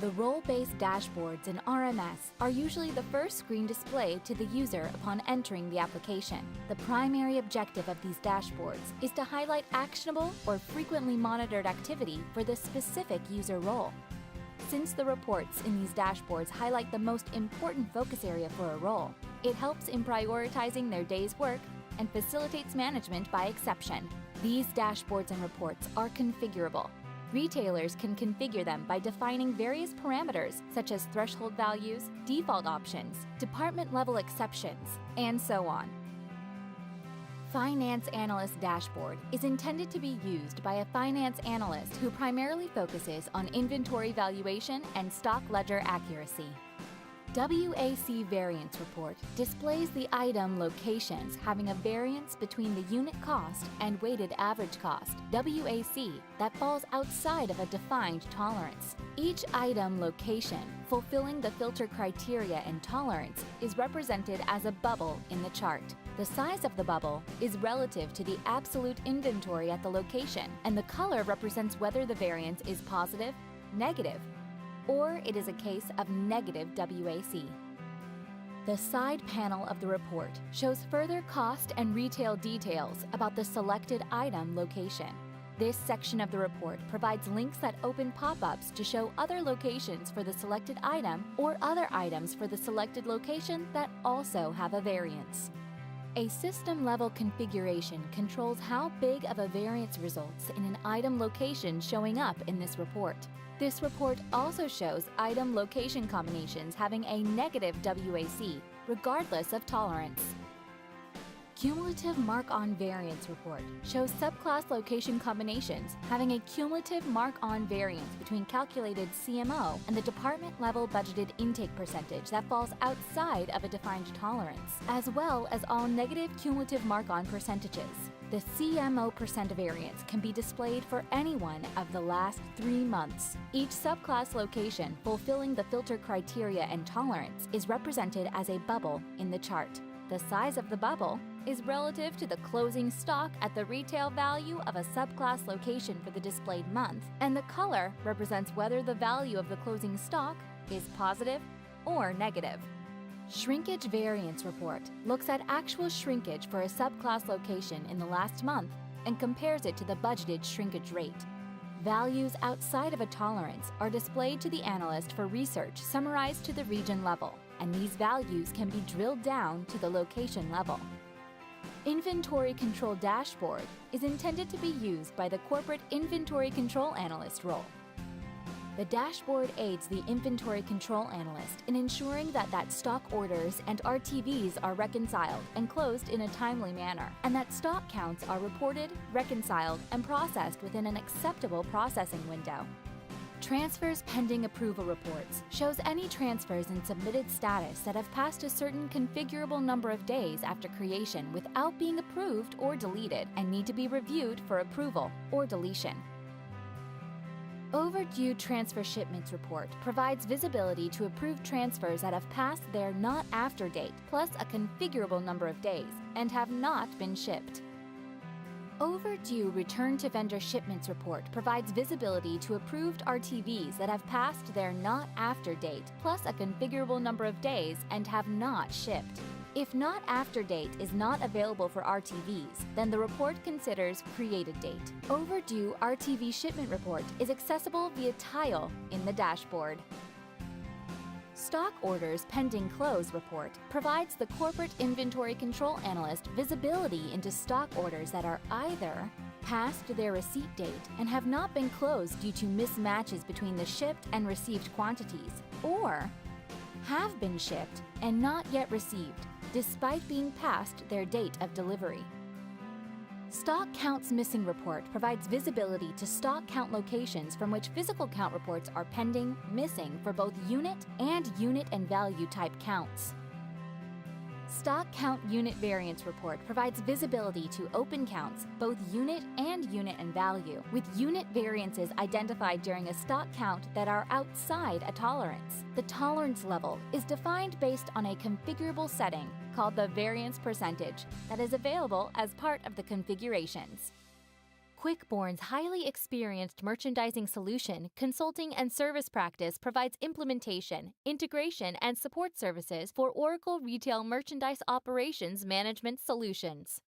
The role-based dashboards in RMS are usually the first screen displayed to the user upon entering the application. The primary objective of these dashboards is to highlight actionable or frequently monitored activity for the specific user role. Since the reports in these dashboards highlight the most important focus area for a role, it helps in prioritizing their day's work and facilitates management by exception. These dashboards and reports are configurable. Retailers can configure them by defining various parameters such as threshold values, default options, department-level exceptions, and so on. Finance Analyst Dashboard is intended to be used by a finance analyst who primarily focuses on inventory valuation and stock ledger accuracy. WAC Variance Report displays the item locations having a variance between the unit cost and weighted average cost, WAC, that falls outside of a defined tolerance. Each item location fulfilling the filter criteria and tolerance is represented as a bubble in the chart. The size of the bubble is relative to the absolute inventory at the location, and the color represents whether the variance is positive, negative, or it is a case of negative WAC. The side panel of the report shows further cost and retail details about the selected item location. This section of the report provides links that open pop-ups to show other locations for the selected item or other items for the selected location that also have a variance. A system-level configuration controls how big of a variance results in an item location showing up in this report. This report also shows item location combinations having a negative WAC, regardless of tolerance. Cumulative Mark-On Variance Report shows subclass location combinations having a cumulative mark-on variance between calculated CMO and the department-level budgeted intake percentage that falls outside of a defined tolerance, as well as all negative cumulative mark-on percentages. The CMO percent variance can be displayed for any one of the last 3 months. Each subclass location fulfilling the filter criteria and tolerance is represented as a bubble in the chart. The size of the bubble is relative to the closing stock at the retail value of a subclass location for the displayed month, and the color represents whether the value of the closing stock is positive or negative. Shrinkage Variance Report looks at actual shrinkage for a subclass location in the last month and compares it to the budgeted shrinkage rate. Values outside of a tolerance are displayed to the analyst for research summarized to the region level, and these values can be drilled down to the location level. Inventory Control Dashboard is intended to be used by the Corporate Inventory Control Analyst role. The dashboard aids the Inventory Control Analyst in ensuring that stock orders and RTVs are reconciled and closed in a timely manner, and that stock counts are reported, reconciled, and processed within an acceptable processing window. Transfers Pending Approval Reports shows any transfers in submitted status that have passed a certain configurable number of days after creation without being approved or deleted and need to be reviewed for approval or deletion. Overdue Transfer Shipments Report provides visibility to approved transfers that have passed their not after date plus a configurable number of days and have not been shipped. Overdue Return to Vendor Shipments Report provides visibility to approved RTVs that have passed their not after date plus a configurable number of days and have not shipped. If not after date is not available for RTVs, then the report considers created date. Overdue RTV Shipment Report is accessible via tile in the dashboard. Stock Orders Pending Close Report provides the Corporate Inventory Control Analyst visibility into stock orders that are either past their receipt date and have not been closed due to mismatches between the shipped and received quantities, or have been shipped and not yet received, despite being past their date of delivery. Stock Counts Missing Report provides visibility to stock count locations from which physical count reports are pending, missing for both unit and value type counts. Stock Count Unit Variance Report provides visibility to open counts, both unit and value, with unit variances identified during a stock count that are outside a tolerance. The tolerance level is defined based on a configurable setting called the variance percentage that is available as part of the configurations. Quickborn's highly experienced merchandising solution, consulting, and service practice provides implementation, integration, and support services for Oracle Retail Merchandise Operations Management Solutions.